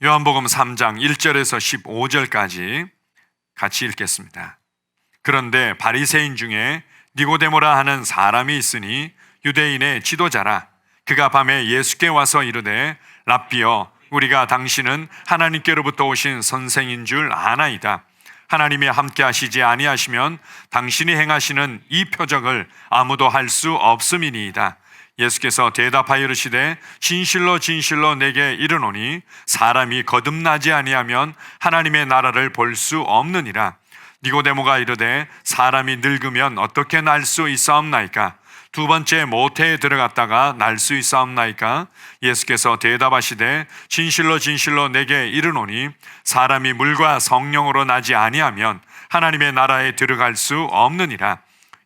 요한복음 3장 1절에서 15절까지 같이 읽겠습니다. 그런데 바리새인 중에 니고데모라 하는 사람이 있으니 유대인의 지도자라. 그가 밤에 예수께 와서 이르되 랍비여, 우리가 당신은 하나님께로부터 오신 선생인 줄 아나이다. 하나님이 함께 하시지 아니하시면 당신이 행하시는 이 표적을 아무도 할 수 없음이니이다. 예수께서 대답하여 이르시되 진실로 진실로 내게 이르노니 사람이 거듭나지 아니하면 하나님의 나라를 볼 수 없느니라. 니고데모가 이르되 사람이 늙으면 어떻게 날 수 있사옵나이까? 두 번째 모태에 들어갔다가 날 수 있사옵나이까? 예수께서 대답하시되 진실로 진실로 내게 이르노니 사람이 물과 성령으로 나지 아니하면 하나님의 나라에 들어갈 수 없느니라.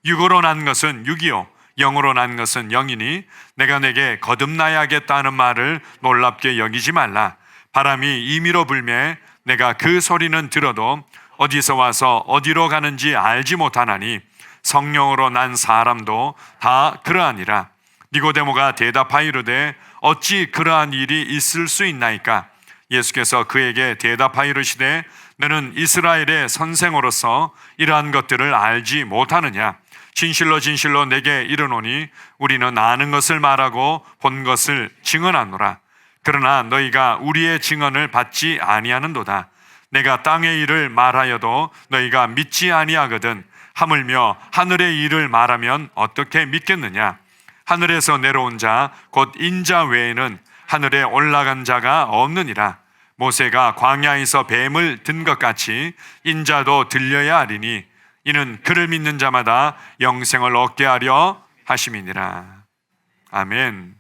육으로 난 것은 육이요 영으로 난 것은 영이니 내가 내게 거듭나야겠다는 말을 놀랍게 여기지 말라. 바람이 임의로 불매 내가 그 소리는 들어도 어디서 와서 어디로 가는지 알지 못하나니 성령으로 난 사람도 다 그러하니라. 니고데모가 대답하여 이르되 어찌 그러한 일이 있을 수 있나이까? 예수께서 그에게 대답하여 이르시되 너는 이스라엘의 선생으로서 이러한 것들을 알지 못하느냐? 진실로 진실로 내게 이르노니 우리는 아는 것을 말하고 본 것을 증언하노라. 그러나 너희가 우리의 증언을 받지 아니하는도다. 내가 땅의 일을 말하여도 너희가 믿지 아니하거든 하물며 하늘의 일을 말하면 어떻게 믿겠느냐? 하늘에서 내려온 자 곧 인자 외에는 하늘에 올라간 자가 없느니라. 모세가 광야에서 뱀을 든 것 같이 인자도 들려야 하리니 이는 그를 믿는 자마다 영생을 얻게 하려 하심이니라. 아멘.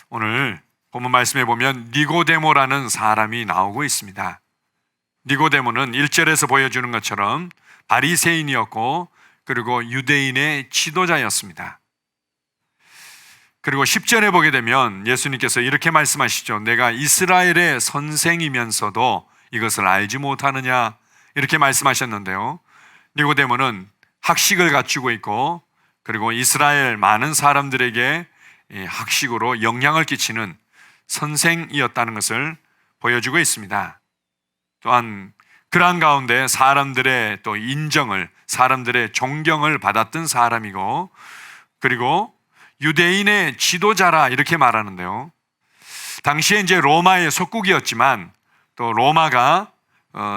오늘 본문 말씀에 보면 니고데모라는 사람이 나오고 있습니다. 니고데모는 1절에서 보여주는 것처럼 바리새인이었고 그리고 유대인의 지도자였습니다. 그리고 10절에 보게 되면 예수님께서 이렇게 말씀하시죠. 내가 이스라엘의 선생이면서도 이것을 알지 못하느냐, 이렇게 말씀하셨는데요. 니고데모는 학식을 갖추고 있고 그리고 이스라엘 많은 사람들에게 학식으로 영향을 끼치는 선생이었다는 것을 보여주고 있습니다. 또한 그러한 가운데 사람들의 또 인정을, 사람들의 존경을 받았던 사람이고 그리고 유대인의 지도자라 이렇게 말하는데요. 당시에 이제 로마의 속국이었지만 또 로마가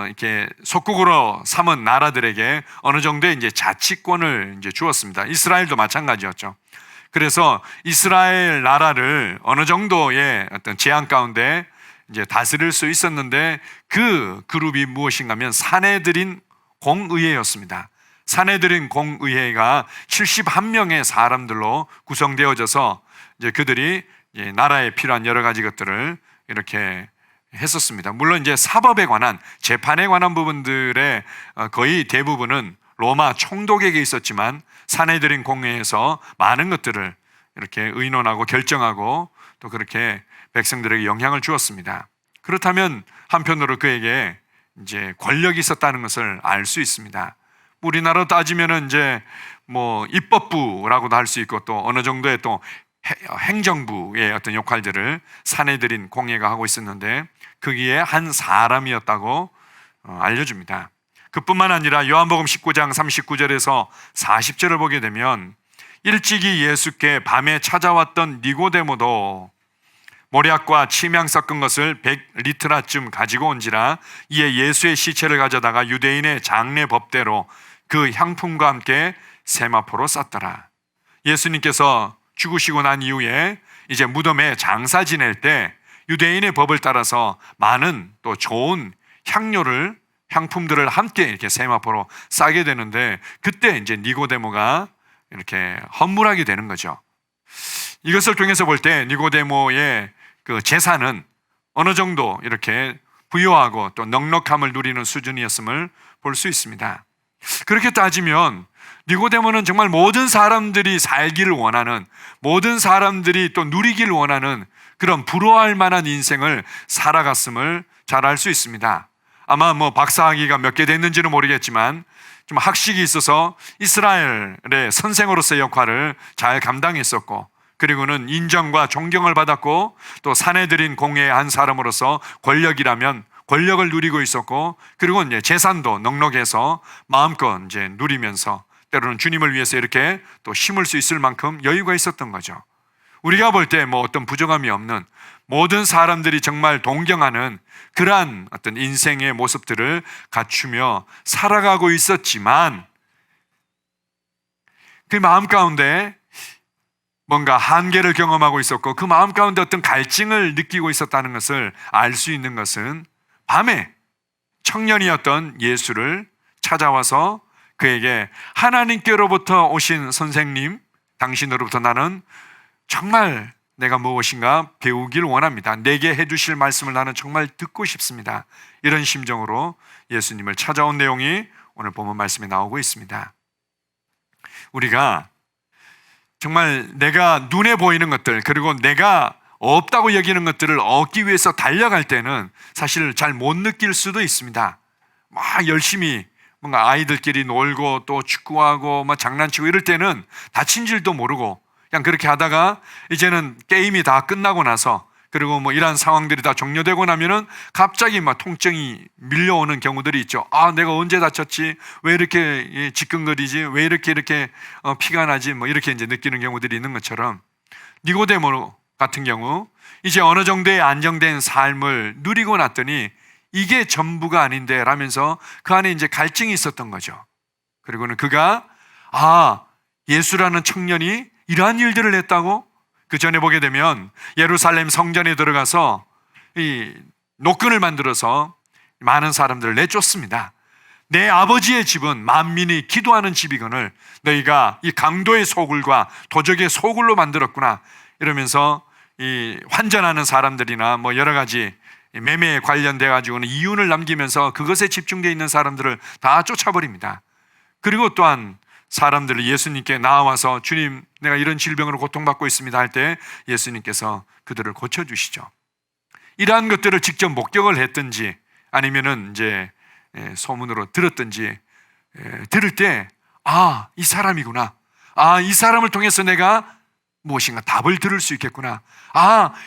이렇게 속국으로 삼은 나라들에게 어느 정도의 이제 자치권을 이제 주었습니다. 이스라엘도 마찬가지였죠. 그래서 이스라엘 나라를 어느 정도의 어떤 제한 가운데 이제 다스릴 수 있었는데 그 그룹이 무엇인가 하면 사내들인 공의회였습니다. 사내들인 공의회가 71명의 사람들로 구성되어져서 이제 그들이 이제 나라에 필요한 여러 가지 것들을 이렇게 했었습니다. 물론 이제 사법에 관한, 재판에 관한 부분들의 거의 대부분은 로마 총독에게 있었지만 사내들인 공회에서 많은 것들을 이렇게 의논하고 결정하고 또 그렇게 백성들에게 영향을 주었습니다. 그렇다면 한편으로 그에게 이제 권력이 있었다는 것을 알 수 있습니다. 우리나라로 따지면은 이제 뭐 입법부라고도 할 수 있고 또 어느 정도의 또 행정부의 어떤 역할들을 사내들인 공회가 하고 있었는데 거기에 한 사람이었다고 알려줍니다. 그뿐만 아니라 요한복음 19장 39절에서 40절을 보게 되면 일찍이 예수께 밤에 찾아왔던 니고데모도 모략과 침향 섞은 것을 100리트라쯤 가지고 온지라 이에 예수의 시체를 가져다가 유대인의 장례 법대로 그 향품과 함께 세마포로 쌌더라. 예수님께서 죽으시고 난 이후에 이제 무덤에 장사 지낼 때 유대인의 법을 따라서 많은 또 좋은 향품들을 함께 이렇게 세마포로 싸게 되는데 그때 이제 니고데모가 이렇게 헌물하게 되는 거죠. 이것을 통해서 볼 때 니고데모의 그 재산은 어느 정도 이렇게 부유하고 또 넉넉함을 누리는 수준이었음을 볼 수 있습니다. 그렇게 따지면 니고데모는 정말 모든 사람들이 살기를 원하는, 모든 사람들이 또 누리기를 원하는 그런 부러워할 만한 인생을 살아갔음을 잘 알 수 있습니다. 아마 뭐 박사학위가 몇 개 됐는지는 모르겠지만 좀 학식이 있어서 이스라엘의 선생으로서의 역할을 잘 감당했었고 그리고는 인정과 존경을 받았고 또 사내들인 공회의 한 사람으로서 권력이라면 권력을 누리고 있었고 그리고 이제 재산도 넉넉해서 마음껏 이제 누리면서 때로는 주님을 위해서 이렇게 또 심을 수 있을 만큼 여유가 있었던 거죠. 우리가 볼 때 뭐 어떤 부정함이 없는 모든 사람들이 정말 동경하는 그러한 어떤 인생의 모습들을 갖추며 살아가고 있었지만 그 마음 가운데 뭔가 한계를 경험하고 있었고 그 마음 가운데 어떤 갈증을 느끼고 있었다는 것을 알 수 있는 것은 밤에 청년이었던 예수를 찾아와서 그에게 하나님께로부터 오신 선생님, 당신으로부터 나는 정말 내가 무엇인가 배우길 원합니다. 내게 해주실 말씀을 나는 정말 듣고 싶습니다. 이런 심정으로 예수님을 찾아온 내용이 오늘 본문 말씀에 나오고 있습니다. 우리가 정말 내가 눈에 보이는 것들 그리고 내가 없다고 여기는 것들을 얻기 위해서 달려갈 때는 사실 잘 못 느낄 수도 있습니다. 막 열심히 뭔가 아이들끼리 놀고 또 축구하고 막 장난치고 이럴 때는 다친 줄도 모르고 그냥 그렇게 하다가 이제는 게임이 다 끝나고 나서 그리고 뭐 이러한 상황들이 다 종료되고 나면은 갑자기 막 통증이 밀려오는 경우들이 있죠. 아, 내가 언제 다쳤지? 왜 이렇게 지끈거리지? 왜 이렇게 피가 나지? 뭐 이렇게 이제 느끼는 경우들이 있는 것처럼 니고데모 같은 경우 이제 어느 정도의 안정된 삶을 누리고 났더니 이게 전부가 아닌데 라면서 그 안에 이제 갈증이 있었던 거죠. 그리고는 그가 예수라는 청년이 이러한 일들을 했다고? 그 전에 보게 되면 예루살렘 성전에 들어가서 이 노끈을 만들어서 많은 사람들을 내쫓습니다. 내 아버지의 집은 만민이 기도하는 집이거늘 너희가 이 강도의 소굴과 도적의 소굴로 만들었구나 이러면서 이 환전하는 사람들이나 뭐 여러 가지 매매에 관련돼 가지고는 이윤을 남기면서 그것에 집중되어 있는 사람들을 다 쫓아버립니다. 그리고 또한 사람들을 예수님께 나와서 주님 내가 이런 질병으로 고통받고 있습니다 할 때 예수님께서 그들을 고쳐주시죠. 이러한 것들을 직접 목격을 했든지 아니면은 이제 소문으로 들었든지 들을 때 이 사람이구나. 이 사람을 통해서 내가 무엇인가 답을 들을 수 있겠구나.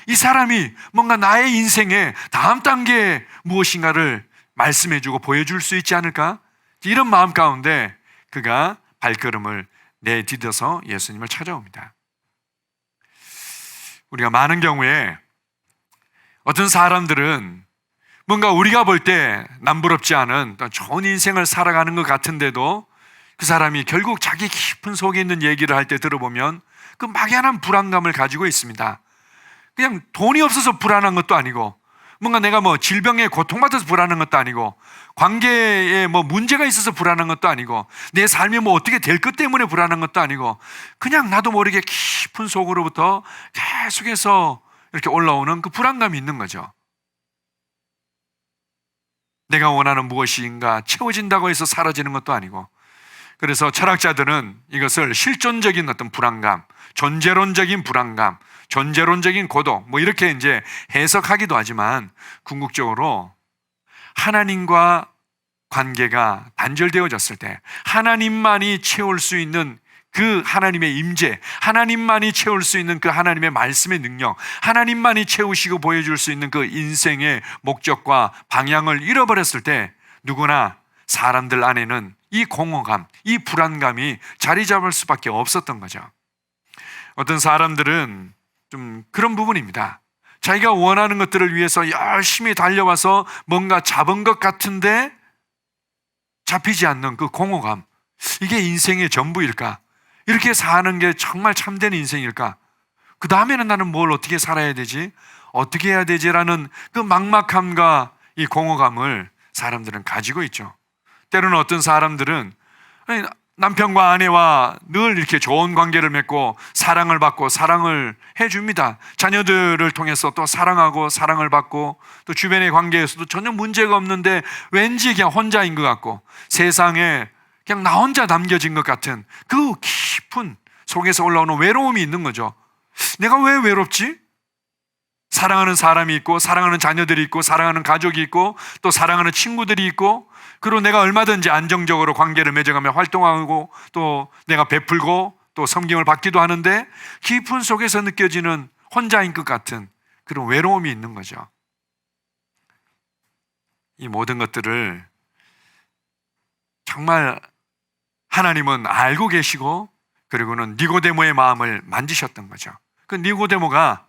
이 사람이 뭔가 나의 인생의 다음 단계에 무엇인가를 말씀해주고 보여줄 수 있지 않을까? 이런 마음 가운데 그가 발걸음을 내디뎌서 예수님을 찾아옵니다. 우리가 많은 경우에 어떤 사람들은 뭔가 우리가 볼 때 남부럽지 않은 좋은 인생을 살아가는 것 같은데도 그 사람이 결국 자기 깊은 속에 있는 얘기를 할 때 들어보면 그 막연한 불안감을 가지고 있습니다. 그냥 돈이 없어서 불안한 것도 아니고 뭔가 내가 뭐 질병에 고통받아서 불안한 것도 아니고 관계에 뭐 문제가 있어서 불안한 것도 아니고 내 삶이 뭐 어떻게 될 것 때문에 불안한 것도 아니고 그냥 나도 모르게 깊은 속으로부터 계속해서 이렇게 올라오는 그 불안감이 있는 거죠. 내가 원하는 무엇인가 채워진다고 해서 사라지는 것도 아니고 그래서 철학자들은 이것을 실존적인 어떤 불안감, 존재론적인 불안감, 존재론적인 고독 뭐 이렇게 이제 해석하기도 하지만 궁극적으로 하나님과 관계가 단절되어졌을 때 하나님만이 채울 수 있는 그 하나님의 임재, 하나님만이 채울 수 있는 그 하나님의 말씀의 능력, 하나님만이 채우시고 보여줄 수 있는 그 인생의 목적과 방향을 잃어버렸을 때 누구나 사람들 안에는 이 공허감, 이 불안감이 자리 잡을 수밖에 없었던 거죠. 어떤 사람들은 좀 그런 부분입니다. 자기가 원하는 것들을 위해서 열심히 달려와서 뭔가 잡은 것 같은데 잡히지 않는 그 공허감, 이게 인생의 전부일까? 이렇게 사는 게 정말 참된 인생일까? 그 다음에는 나는 뭘 어떻게 살아야 되지? 어떻게 해야 되지라는 그 막막함과 이 공허감을 사람들은 가지고 있죠. 때로는 어떤 사람들은 남편과 아내와 늘 이렇게 좋은 관계를 맺고 사랑을 받고 사랑을 해줍니다. 자녀들을 통해서 또 사랑하고 사랑을 받고 또 주변의 관계에서도 전혀 문제가 없는데 왠지 그냥 혼자인 것 같고 세상에 그냥 나 혼자 남겨진 것 같은 그 깊은 속에서 올라오는 외로움이 있는 거죠. 내가 왜 외롭지? 사랑하는 사람이 있고 사랑하는 자녀들이 있고 사랑하는 가족이 있고 또 사랑하는 친구들이 있고 그리고 내가 얼마든지 안정적으로 관계를 맺어가며 활동하고 또 내가 베풀고 또 섬김을 받기도 하는데 깊은 속에서 느껴지는 혼자인 것 같은 그런 외로움이 있는 거죠. 이 모든 것들을 정말 하나님은 알고 계시고 그리고는 니고데모의 마음을 만지셨던 거죠. 그 니고데모가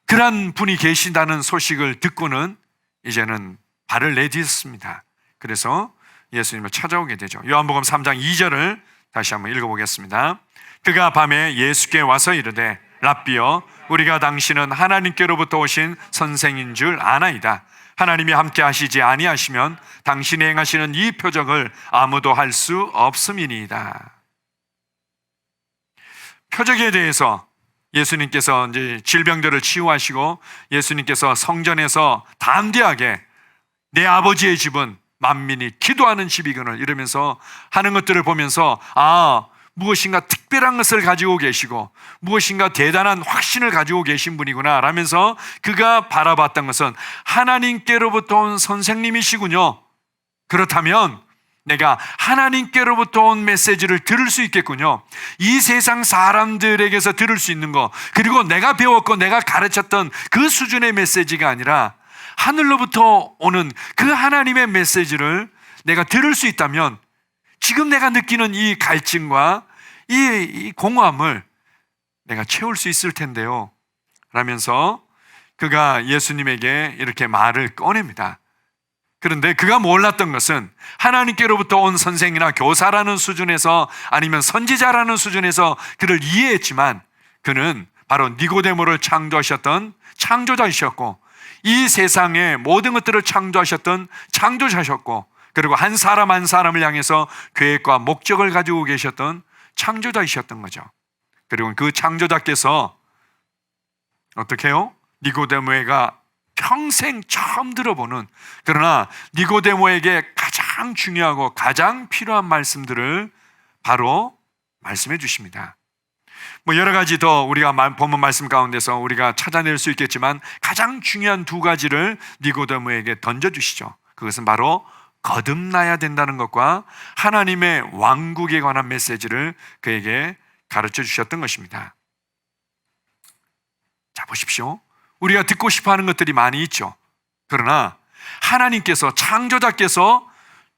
그런 분이 계신다는 소식을 듣고는 이제는 발을 내딛습니다. 그래서 예수님을 찾아오게 되죠. 요한복음 3장 2절을 다시 한번 읽어보겠습니다. 그가 밤에 예수께 와서 이르되 랍비여 우리가 당신은 하나님께로부터 오신 선생인 줄 아나이다. 하나님이 함께 하시지 아니하시면 당신이 행하시는 이 표적을 아무도 할 수 없음이니이다. 표적에 대해서 예수님께서 이제 질병들을 치유하시고 예수님께서 성전에서 담대하게 내 아버지의 집은 만민이 기도하는 집이거늘 이러면서 하는 것들을 보면서 무엇인가 특별한 것을 가지고 계시고 무엇인가 대단한 확신을 가지고 계신 분이구나 라면서 그가 바라봤던 것은 하나님께로부터 온 선생님이시군요. 그렇다면 내가 하나님께로부터 온 메시지를 들을 수 있겠군요. 이 세상 사람들에게서 들을 수 있는 거, 그리고 내가 배웠고 내가 가르쳤던 그 수준의 메시지가 아니라 하늘로부터 오는 그 하나님의 메시지를 내가 들을 수 있다면 지금 내가 느끼는 이 갈증과 이 공허함을 내가 채울 수 있을 텐데요 라면서 그가 예수님에게 이렇게 말을 꺼냅니다. 그런데 그가 몰랐던 것은 하나님께로부터 온 선생이나 교사라는 수준에서 아니면 선지자라는 수준에서 그를 이해했지만 그는 바로 니고데모를 창조하셨던 창조자이셨고 이 세상의 모든 것들을 창조하셨던 창조자셨고 그리고 한 사람 한 사람을 향해서 계획과 목적을 가지고 계셨던 창조자이셨던 거죠. 그리고 그 창조자께서 어떻게 해요? 니고데모가 평생 처음 들어보는 그러나 니고데모에게 가장 중요하고 가장 필요한 말씀들을 바로 말씀해 주십니다. 여러 가지 더 우리가 본문 말씀 가운데서 우리가 찾아낼 수 있겠지만 가장 중요한 두 가지를 니고데모에게 던져주시죠. 그것은 바로 거듭나야 된다는 것과 하나님의 왕국에 관한 메시지를 그에게 가르쳐 주셨던 것입니다. 자, 보십시오. 우리가 듣고 싶어 하는 것들이 많이 있죠. 그러나 하나님께서 창조자께서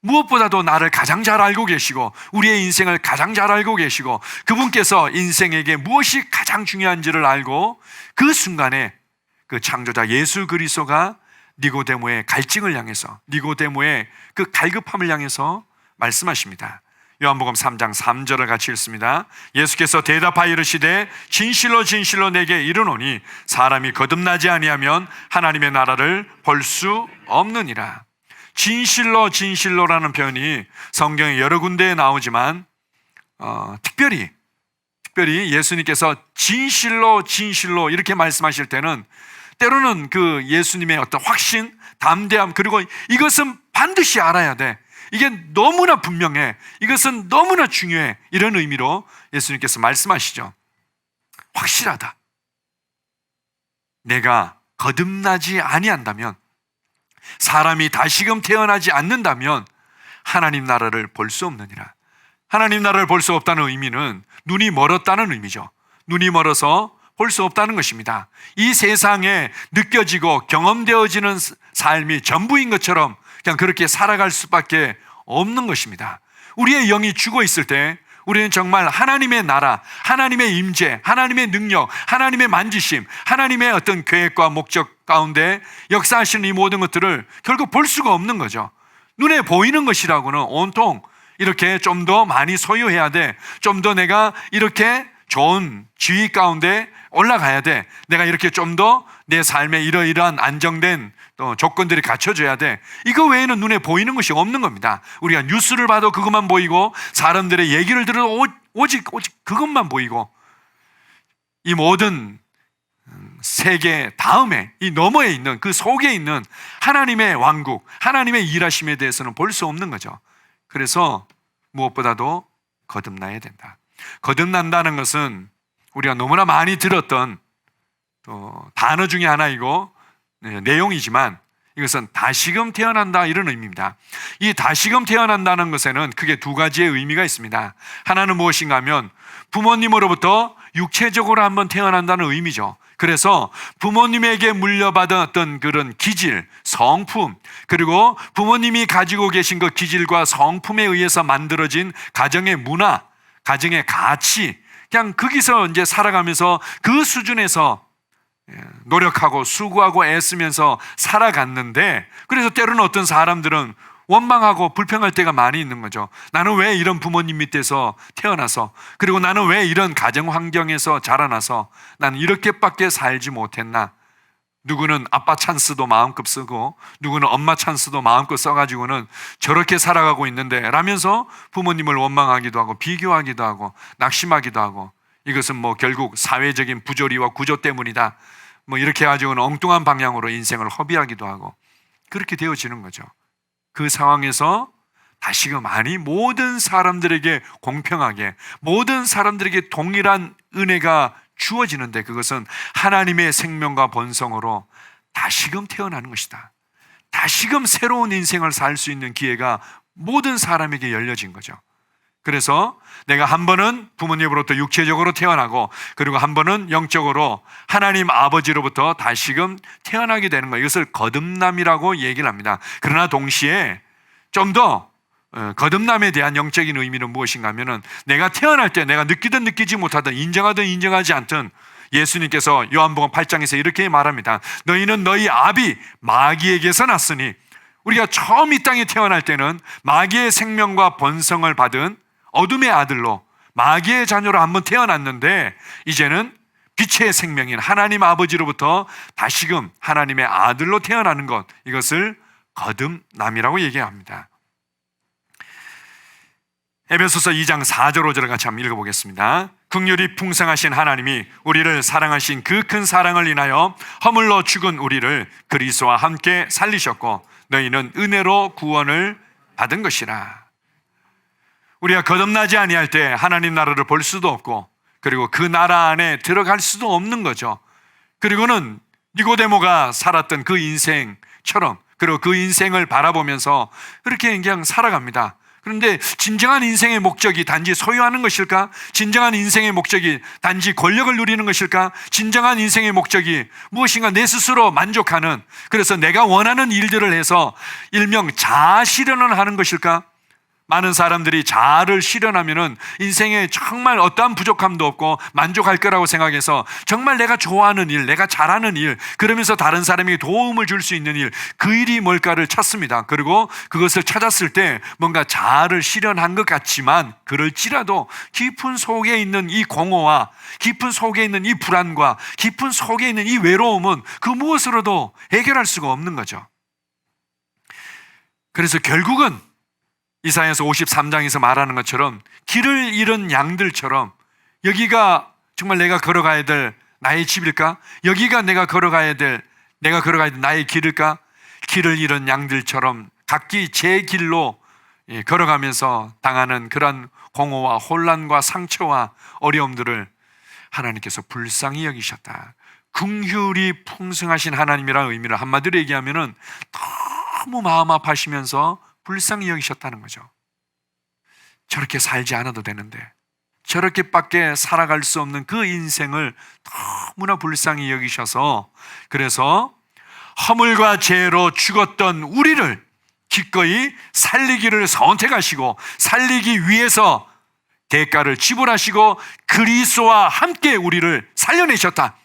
무엇보다도 나를 가장 잘 알고 계시고 우리의 인생을 가장 잘 알고 계시고 그분께서 인생에게 무엇이 가장 중요한지를 알고 그 순간에 그 창조자 예수 그리스도가 니고데모의 갈증을 향해서 니고데모의 그 갈급함을 향해서 말씀하십니다. 요한복음 3장 3절을 같이 읽습니다. 예수께서 대답하여 이르시되 진실로 진실로 내게 이르노니 사람이 거듭나지 아니하면 하나님의 나라를 볼 수 없느니라. 진실로 진실로라는 표현이 성경에 여러 군데에 나오지만 특별히 예수님께서 진실로 진실로 이렇게 말씀하실 때는 때로는 그 예수님의 어떤 확신, 담대함 그리고 이것은 반드시 알아야 돼. 이게 너무나 분명해. 이것은 너무나 중요해. 이런 의미로 예수님께서 말씀하시죠. 확실하다. 내가 거듭나지 아니한다면 사람이 다시금 태어나지 않는다면 하나님 나라를 볼 수 없느니라. 하나님 나라를 볼 수 없다는 의미는 눈이 멀었다는 의미죠. 눈이 멀어서 볼 수 없다는 것입니다. 이 세상에 느껴지고 경험되어지는 삶이 전부인 것처럼 그냥 그렇게 살아갈 수밖에 없는 것입니다. 우리의 영이 죽어 있을 때 우리는 정말 하나님의 나라, 하나님의 임재, 하나님의 능력, 하나님의 만지심, 하나님의 어떤 계획과 목적 가운데 역사하시는 이 모든 것들을 결국 볼 수가 없는 거죠. 눈에 보이는 것이라고는 온통 이렇게 좀 더 많이 소유해야 돼. 좀 더 내가 이렇게 좋은 지위 가운데 올라가야 돼. 내가 이렇게 좀 더 내 삶에 이러이러한 안정된 또 조건들이 갖춰져야 돼. 이거 외에는 눈에 보이는 것이 없는 겁니다. 우리가 뉴스를 봐도 그것만 보이고 사람들의 얘기를 들어도 오직 그것만 보이고 이 모든 세계 다음에 이 너머에 있는 그 속에 있는 하나님의 왕국, 하나님의 일하심에 대해서는 볼 수 없는 거죠. 그래서 무엇보다도 거듭나야 된다. 거듭난다는 것은 우리가 너무나 많이 들었던 또 단어 중에 하나이고 내용이지만 이것은 다시금 태어난다 이런 의미입니다. 이 다시금 태어난다는 것에는 크게 두 가지의 의미가 있습니다. 하나는 무엇인가 하면 부모님으로부터 육체적으로 한번 태어난다는 의미죠. 그래서 부모님에게 물려받은 어떤 그런 기질, 성품, 그리고 부모님이 가지고 계신 그 기질과 성품에 의해서 만들어진 가정의 문화, 가정의 가치, 그냥 거기서 이제 살아가면서 그 수준에서 노력하고 수고하고 애쓰면서 살아갔는데, 그래서 때로는 어떤 사람들은 원망하고 불평할 때가 많이 있는 거죠. 나는 왜 이런 부모님 밑에서 태어나서, 그리고 나는 왜 이런 가정 환경에서 자라나서 나는 이렇게밖에 살지 못했나. 누구는 아빠 찬스도 마음껏 쓰고 누구는 엄마 찬스도 마음껏 써가지고는 저렇게 살아가고 있는데 라면서 부모님을 원망하기도 하고 비교하기도 하고 낙심하기도 하고, 이것은 뭐 결국 사회적인 부조리와 구조 때문이다, 뭐 이렇게 해가지고는 엉뚱한 방향으로 인생을 허비하기도 하고 그렇게 되어지는 거죠. 그 상황에서 다시금 아니, 모든 사람들에게 공평하게, 모든 사람들에게 동일한 은혜가 주어지는데, 그것은 하나님의 생명과 본성으로 다시금 태어나는 것이다. 다시금 새로운 인생을 살 수 있는 기회가 모든 사람에게 열려진 거죠. 그래서 내가 한 번은 부모님으로부터 육체적으로 태어나고, 그리고 한 번은 영적으로 하나님 아버지로부터 다시금 태어나게 되는 거예요. 이것을 거듭남이라고 얘기를 합니다. 그러나 동시에 좀 더 거듭남에 대한 영적인 의미는 무엇인가 하면은, 내가 태어날 때 내가 느끼든 느끼지 못하든 인정하든 인정하지 않든 예수님께서 요한복음 8장에서 이렇게 말합니다. 너희는 너희 아비 마귀에게서 났으니, 우리가 처음 이 땅에 태어날 때는 마귀의 생명과 본성을 받은 어둠의 아들로, 마귀의 자녀로 한번 태어났는데, 이제는 빛의 생명인 하나님 아버지로부터 다시금 하나님의 아들로 태어나는 것, 이것을 거듭남이라고 얘기합니다. 에베소서 2장 4절 5절을 같이 한번 읽어보겠습니다. 긍휼이 풍성하신 하나님이 우리를 사랑하신 그 큰 사랑을 인하여 허물로 죽은 우리를 그리스도와 함께 살리셨고 너희는 은혜로 구원을 받은 것이라. 우리가 거듭나지 아니할 때 하나님 나라를 볼 수도 없고, 그리고 그 나라 안에 들어갈 수도 없는 거죠. 그리고는 니고데모가 살았던 그 인생처럼, 그리고 그 인생을 바라보면서 그렇게 그냥 살아갑니다. 그런데 진정한 인생의 목적이 단지 소유하는 것일까? 진정한 인생의 목적이 단지 권력을 누리는 것일까? 진정한 인생의 목적이 무엇인가 내 스스로 만족하는, 그래서 내가 원하는 일들을 해서 일명 자아 실현을 하는 것일까? 많은 사람들이 자아를 실현하면은 인생에 정말 어떠한 부족함도 없고 만족할 거라고 생각해서 정말 내가 좋아하는 일, 내가 잘하는 일, 그러면서 다른 사람에게 도움을 줄 수 있는 일, 그 일이 뭘까를 찾습니다. 그리고 그것을 찾았을 때 뭔가 자아를 실현한 것 같지만, 그럴지라도 깊은 속에 있는 이 공허와 깊은 속에 있는 이 불안과 깊은 속에 있는 이 외로움은 그 무엇으로도 해결할 수가 없는 거죠. 그래서 결국은 이사야서 53장에서 말하는 것처럼 길을 잃은 양들처럼, 여기가 정말 내가 걸어가야 될 나의 집일까? 여기가 내가 걸어가야 될 나의 길일까? 길을 잃은 양들처럼 각기 제 길로 걸어가면서 당하는 그런 공허와 혼란과 상처와 어려움들을 하나님께서 불쌍히 여기셨다. 긍휼이 풍성하신 하나님이라는 의미를 한마디로 얘기하면은 너무 마음 아파하시면서 불쌍히 여기셨다는 거죠. 저렇게 살지 않아도 되는데, 저렇게밖에 살아갈 수 없는 그 인생을 너무나 불쌍히 여기셔서, 그래서 허물과 죄로 죽었던 우리를 기꺼이 살리기를 선택하시고 살리기 위해서 대가를 지불하시고 그리스도와 함께 우리를 살려내셨다.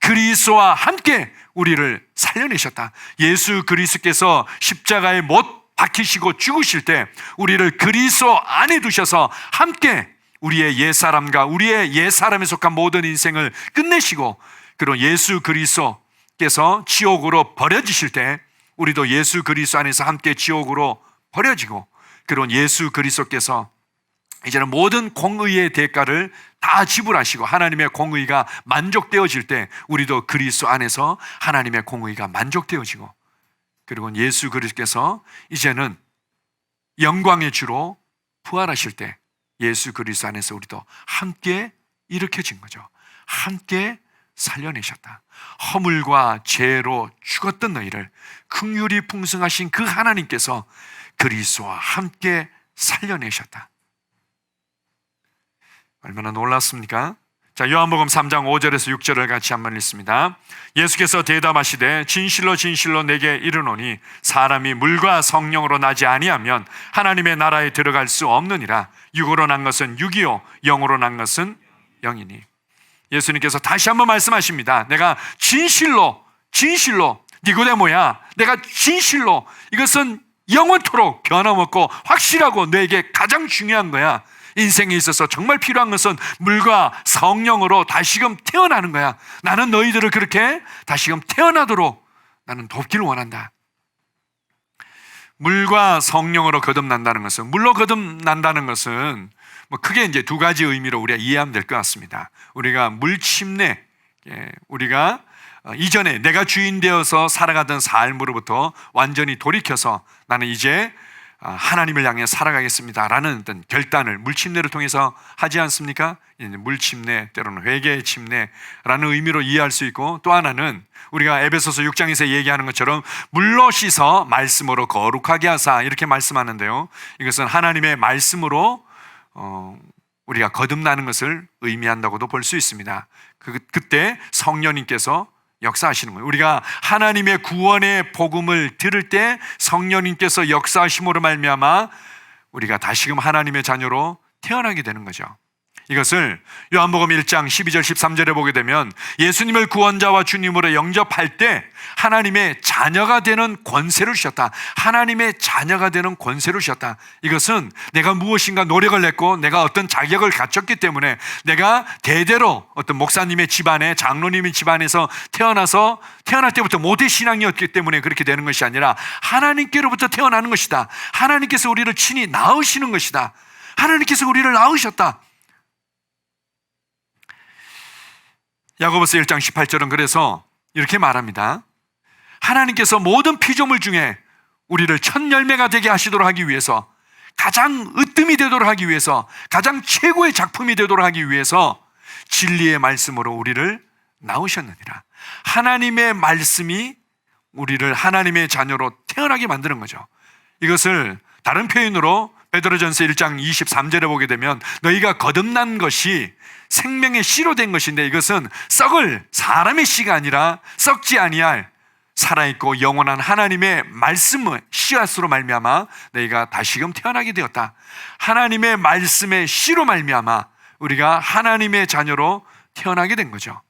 그리스도와 함께 우리를 살려내셨다. 예수 그리스도께서 십자가에 못 박히시고 죽으실 때 우리를 그리스도 안에 두셔서 함께 우리의 옛사람과 우리의 옛사람에 속한 모든 인생을 끝내시고, 그리고 예수 그리스도께서 지옥으로 버려지실 때 우리도 예수 그리스도 안에서 함께 지옥으로 버려지고, 그리고 예수 그리스도께서 이제는 모든 공의의 대가를 다 지불하시고 하나님의 공의가 만족되어질 때 우리도 그리스도 안에서 하나님의 공의가 만족되어지고, 그리고 예수 그리스도께서 이제는 영광의 주로 부활하실 때 예수 그리스도 안에서 우리도 함께 일으켜진 거죠. 함께 살려내셨다. 허물과 죄로 죽었던 너희를 긍휼이 풍성하신 그 하나님께서 그리스도와 함께 살려내셨다. 얼마나 놀랐습니까? 자, 요한복음 3장 5절에서 6절을 같이 한번 읽습니다. 예수께서 대답하시되 진실로 진실로 내게 이르노니 사람이 물과 성령으로 나지 아니하면 하나님의 나라에 들어갈 수 없느니라. 육으로 난 것은 육이요 영으로 난 것은 영이니. 예수님께서 다시 한번 말씀하십니다. 내가 진실로 니고데모야, 내가 진실로, 이것은 영원토록 변함없고 확실하고 너에게 가장 중요한 거야. 인생에 있어서 정말 필요한 것은 물과 성령으로 다시금 태어나는 거야. 나는 너희들을 그렇게 다시금 태어나도록 나는 돕기를 원한다. 물과 성령으로 거듭난다는 것은, 물로 거듭난다는 것은 뭐 크게 이제 두 가지 의미로 우리가 이해하면 될 것 같습니다. 우리가 물 침례, 우리가 이전에 내가 주인 되어서 살아가던 삶으로부터 완전히 돌이켜서 나는 이제 하나님을 향해 살아가겠습니다 라는 어떤 결단을 물침례를 통해서 하지 않습니까? 물침례, 때로는 회개의 침례라는 의미로 이해할 수 있고, 또 하나는 우리가 에베소서 6장에서 얘기하는 것처럼 물로 씻어 말씀으로 거룩하게 하사, 이렇게 말씀하는데요, 이것은 하나님의 말씀으로 우리가 거듭나는 것을 의미한다고도 볼 수 있습니다. 그때 성령님께서 역사하시는 거예요. 우리가 하나님의 구원의 복음을 들을 때 성령님께서 역사하심으로 말미암아 우리가 다시금 하나님의 자녀로 태어나게 되는 거죠. 이것을 요한복음 1장 12절 13절에 보게 되면 예수님을 구원자와 주님으로 영접할 때 하나님의 자녀가 되는 권세를 주셨다. 하나님의 자녀가 되는 권세를 주셨다. 이것은 내가 무엇인가 노력을 냈고 내가 어떤 자격을 갖췄기 때문에, 내가 대대로 어떤 목사님의 집안에, 장로님의 집안에서 태어날 때부터 모태 신앙이었기 때문에 그렇게 되는 것이 아니라 하나님께로부터 태어나는 것이다. 하나님께서 우리를 친히 낳으시는 것이다. 하나님께서 우리를 낳으셨다. 야고보서 1장 18절은 그래서 이렇게 말합니다. 하나님께서 모든 피조물 중에 우리를 첫 열매가 되게 하시도록 하기 위해서, 가장 으뜸이 되도록 하기 위해서, 가장 최고의 작품이 되도록 하기 위해서 진리의 말씀으로 우리를 낳으셨느니라. 하나님의 말씀이 우리를 하나님의 자녀로 태어나게 만드는 거죠. 이것을 다른 표현으로 베드로전서 1장 23절에 보게 되면 너희가 거듭난 것이 생명의 씨로 된 것인데, 이것은 썩을 사람의 씨가 아니라 썩지 아니할 살아있고 영원한 하나님의 말씀의 씨앗으로 말미암아 너희가 다시금 태어나게 되었다. 하나님의 말씀의 씨로 말미암아 우리가 하나님의 자녀로 태어나게 된 거죠.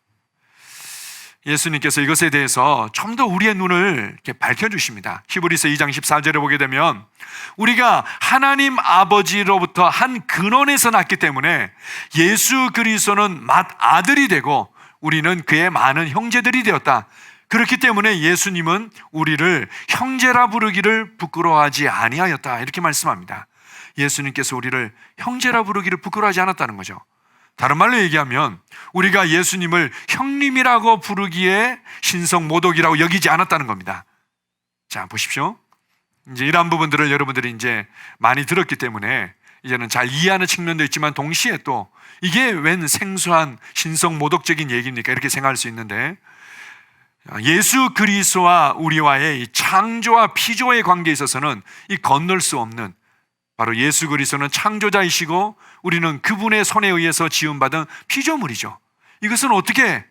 예수님께서 이것에 대해서 좀 더 우리의 눈을 이렇게 밝혀주십니다. 히브리서 2장 14절에 보게 되면 우리가 하나님 아버지로부터 한 근원에서 났기 때문에 예수 그리스도는 맏아들이 되고 우리는 그의 많은 형제들이 되었다. 그렇기 때문에 예수님은 우리를 형제라 부르기를 부끄러워하지 아니하였다. 이렇게 말씀합니다. 예수님께서 우리를 형제라 부르기를 부끄러워하지 않았다는 거죠. 다른 말로 얘기하면 우리가 예수님을 형님이라고 부르기에 신성모독이라고 여기지 않았다는 겁니다. 자, 보십시오. 이제 이러한 부분들을 여러분들이 이제 많이 들었기 때문에 이제는 잘 이해하는 측면도 있지만, 동시에 또 이게 웬 생소한 신성모독적인 얘기입니까? 이렇게 생각할 수 있는데, 예수 그리스도와 우리와의 이 창조와 피조의 관계에 있어서는 이 건널 수 없는, 바로 예수 그리스도는 창조자이시고 우리는 그분의 손에 의해서 지음받은 피조물이죠. 이것은 어떻게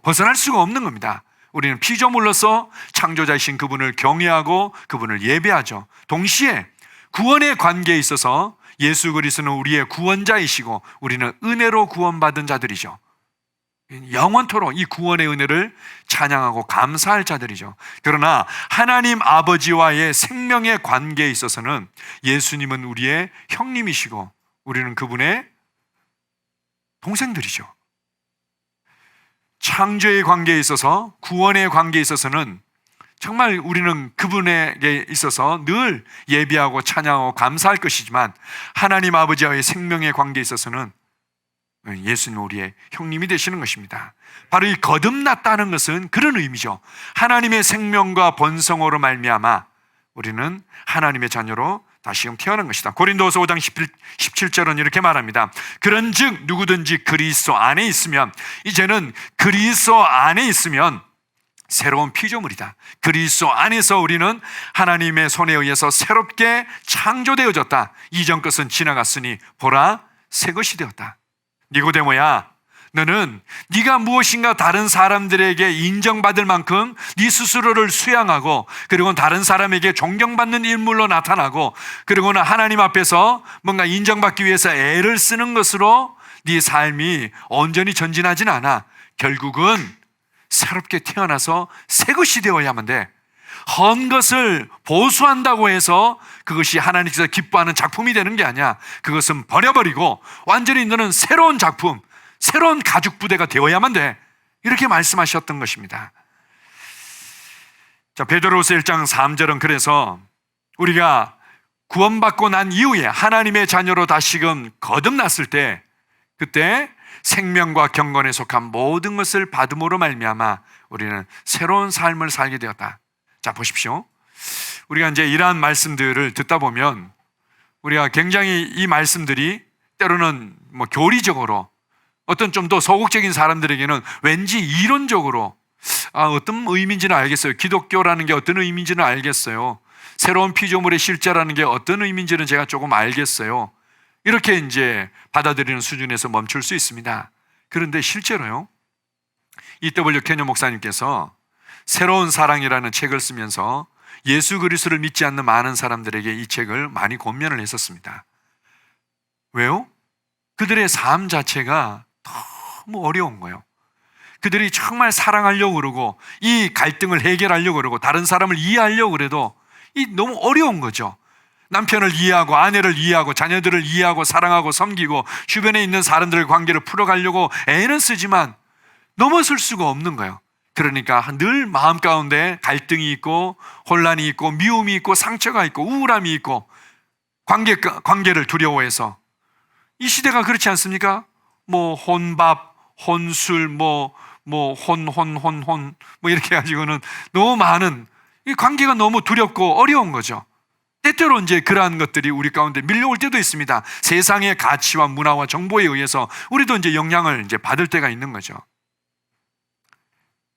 벗어날 수가 없는 겁니다. 우리는 피조물로서 창조자이신 그분을 경외하고 그분을 예배하죠. 동시에 구원의 관계에 있어서 예수 그리스도는 우리의 구원자이시고 우리는 은혜로 구원받은 자들이죠. 영원토록 이 구원의 은혜를 찬양하고 감사할 자들이죠. 그러나 하나님 아버지와의 생명의 관계에 있어서는 예수님은 우리의 형님이시고 우리는 그분의 동생들이죠. 창조의 관계에 있어서, 구원의 관계에 있어서는 정말 우리는 그분에게 있어서 늘 예비하고 찬양하고 감사할 것이지만, 하나님 아버지와의 생명의 관계에 있어서는 예수님 우리의 형님이 되시는 것입니다. 바로 이 거듭났다는 것은 그런 의미죠. 하나님의 생명과 본성으로 말미암아 우리는 하나님의 자녀로 다시금 태어난 것이다. 고린도서 5장 17절은 이렇게 말합니다. 그런즉 누구든지 그리스도 안에 있으면, 이제는 그리스도 안에 있으면 새로운 피조물이다. 그리스도 안에서 우리는 하나님의 손에 의해서 새롭게 창조되어졌다. 이전 것은 지나갔으니 보라 새 것이 되었다. 니고데모야, 너는 네가 무엇인가 다른 사람들에게 인정받을 만큼 네 스스로를 수양하고, 그리고 다른 사람에게 존경받는 인물로 나타나고, 그리고는 하나님 앞에서 뭔가 인정받기 위해서 애를 쓰는 것으로 네 삶이 온전히 전진하진 않아. 결국은 새롭게 태어나서 새 것이 되어야만 돼. 헌 것을 보수한다고 해서 그것이 하나님께서 기뻐하는 작품이 되는 게 아니야. 그것은 버려버리고 완전히 너는 새로운 작품, 새로운 가죽 부대가 되어야만 돼. 이렇게 말씀하셨던 것입니다. 자, 베드로후서 1장 3절은 그래서 우리가 구원받고 난 이후에 하나님의 자녀로 다시금 거듭났을 때, 그때 생명과 경건에 속한 모든 것을 받음으로 말미암아 우리는 새로운 삶을 살게 되었다. 자, 보십시오. 우리가 이제 이러한 말씀들을 듣다 보면 우리가 굉장히 이 말씀들이 때로는 교리적으로, 어떤 좀 더 소극적인 사람들에게는 왠지 이론적으로 어떤 의미인지는 알겠어요. 기독교라는 게 어떤 의미인지는 알겠어요. 새로운 피조물의 실제라는 게 어떤 의미인지는 제가 조금 알겠어요. 이렇게 이제 받아들이는 수준에서 멈출 수 있습니다. 그런데 실제로요, E.W. 케뇨 목사님께서 새로운 사랑이라는 책을 쓰면서 예수 그리스도를 믿지 않는 많은 사람들에게 이 책을 많이 권면을 했었습니다. 왜요? 그들의 삶 자체가 너무 어려운 거예요. 그들이 정말 사랑하려고 그러고 이 갈등을 해결하려고 그러고 다른 사람을 이해하려고 그래도 이 너무 어려운 거죠. 남편을 이해하고 아내를 이해하고 자녀들을 이해하고 사랑하고 섬기고 주변에 있는 사람들의 관계를 풀어가려고 애는 쓰지만 넘어설 수가 없는 거예요. 그러니까 늘 마음 가운데 갈등이 있고 혼란이 있고 미움이 있고 상처가 있고 우울함이 있고 관계를 두려워해서, 이 시대가 그렇지 않습니까? 혼밥, 혼술, 혼 이렇게 해가지고는 너무 많은, 이 관계가 너무 두렵고 어려운 거죠. 때때로 이제 그러한 것들이 우리 가운데 밀려올 때도 있습니다. 세상의 가치와 문화와 정보에 의해서 우리도 이제 영향을 이제 받을 때가 있는 거죠.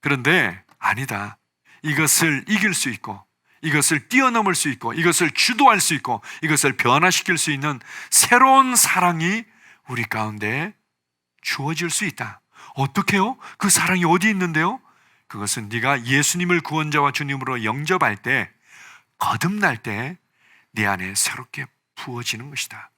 그런데 아니다. 이것을 이길 수 있고, 이것을 뛰어넘을 수 있고, 이것을 주도할 수 있고, 이것을 변화시킬 수 있는 새로운 사랑이 우리 가운데 주어질 수 있다. 어떻게요? 그 사랑이 어디 있는데요? 그것은 네가 예수님을 구원자와 주님으로 영접할 때, 거듭날 때 네 안에 새롭게 부어지는 것이다.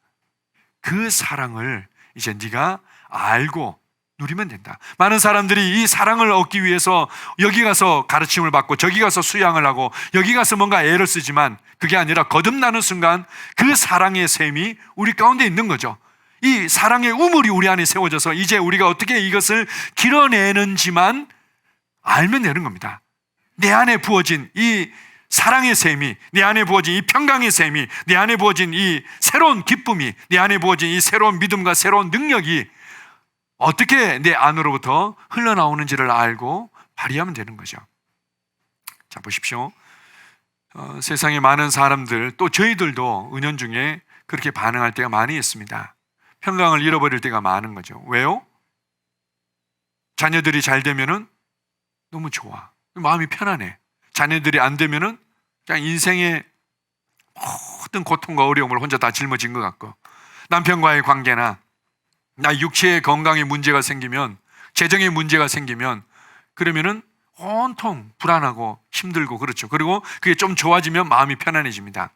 그 사랑을 이제 네가 알고 누리면 된다. 많은 사람들이 이 사랑을 얻기 위해서 여기 가서 가르침을 받고 저기 가서 수양을 하고 여기 가서 뭔가 애를 쓰지만, 그게 아니라 거듭나는 순간 그 사랑의 셈이 우리 가운데 있는 거죠. 이 사랑의 우물이 우리 안에 세워져서 이제 우리가 어떻게 이것을 길어내는지만 알면 되는 겁니다. 내 안에 부어진 이 사랑의 셈이, 내 안에 부어진 이 평강의 셈이, 내 안에 부어진 이 새로운 기쁨이, 내 안에 부어진 이 새로운 믿음과 새로운 능력이 어떻게 내 안으로부터 흘러나오는지를 알고 발휘하면 되는 거죠. 자, 보십시오. 세상에 많은 사람들, 또 저희들도 은연중에 그렇게 반응할 때가 많이 있습니다. 평강을 잃어버릴 때가 많은 거죠. 왜요? 자녀들이 잘 되면은 너무 좋아, 마음이 편안해. 자녀들이 안 되면은 그냥 인생의 모든 고통과 어려움을 혼자 다 짊어진 것 같고, 남편과의 관계나 나 육체의 건강에 문제가 생기면, 재정에 문제가 생기면, 그러면은 온통 불안하고 힘들고 그렇죠. 그리고 그게 좀 좋아지면 마음이 편안해집니다.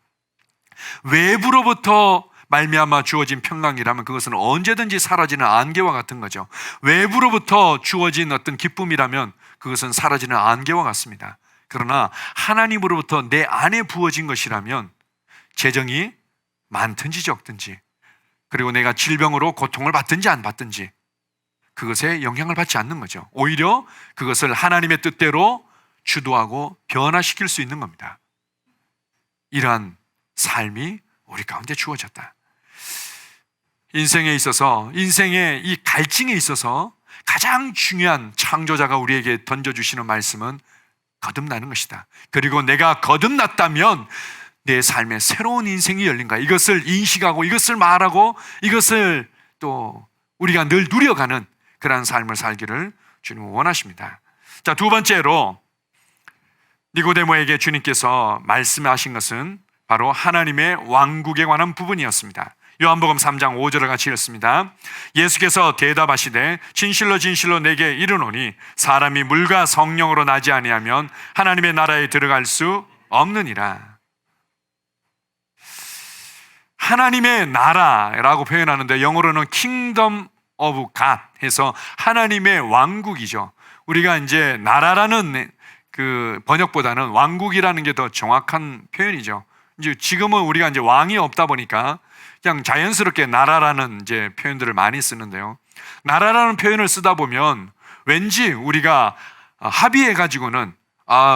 외부로부터 말미암아 주어진 평강이라면 그것은 언제든지 사라지는 안개와 같은 거죠. 외부로부터 주어진 어떤 기쁨이라면 그것은 사라지는 안개와 같습니다. 그러나 하나님으로부터 내 안에 부어진 것이라면, 재정이 많든지 적든지, 그리고 내가 질병으로 고통을 받든지 안 받든지 그것에 영향을 받지 않는 거죠. 오히려 그것을 하나님의 뜻대로 주도하고 변화시킬 수 있는 겁니다. 이러한 삶이 우리 가운데 주어졌다. 인생에 있어서, 인생의 이 갈증에 있어서 가장 중요한 창조자가 우리에게 던져주시는 말씀은 거듭나는 것이다. 그리고 내가 거듭났다면 내 삶에 새로운 인생이 열린가, 이것을 인식하고 이것을 말하고 이것을 또 우리가 늘 누려가는 그러한 삶을 살기를 주님은 원하십니다. 자, 두 번째로 니고데모에게 주님께서 말씀하신 것은 바로 하나님의 왕국에 관한 부분이었습니다. 요한복음 3장 5절을 같이 읽습니다. 예수께서 대답하시되 진실로 진실로 내게 이르노니 사람이 물과 성령으로 나지 아니하면 하나님의 나라에 들어갈 수 없느니라. 하나님의 나라라고 표현하는데 영어로는 Kingdom of God 해서 하나님의 왕국이죠. 우리가 이제 나라라는 그 번역보다는 왕국이라는 게 더 정확한 표현이죠. 이제 지금은 우리가 이제 왕이 없다 보니까 그냥 자연스럽게 나라라는 이제 표현들을 많이 쓰는데요. 나라라는 표현을 쓰다 보면 왠지 우리가 합의해 가지고는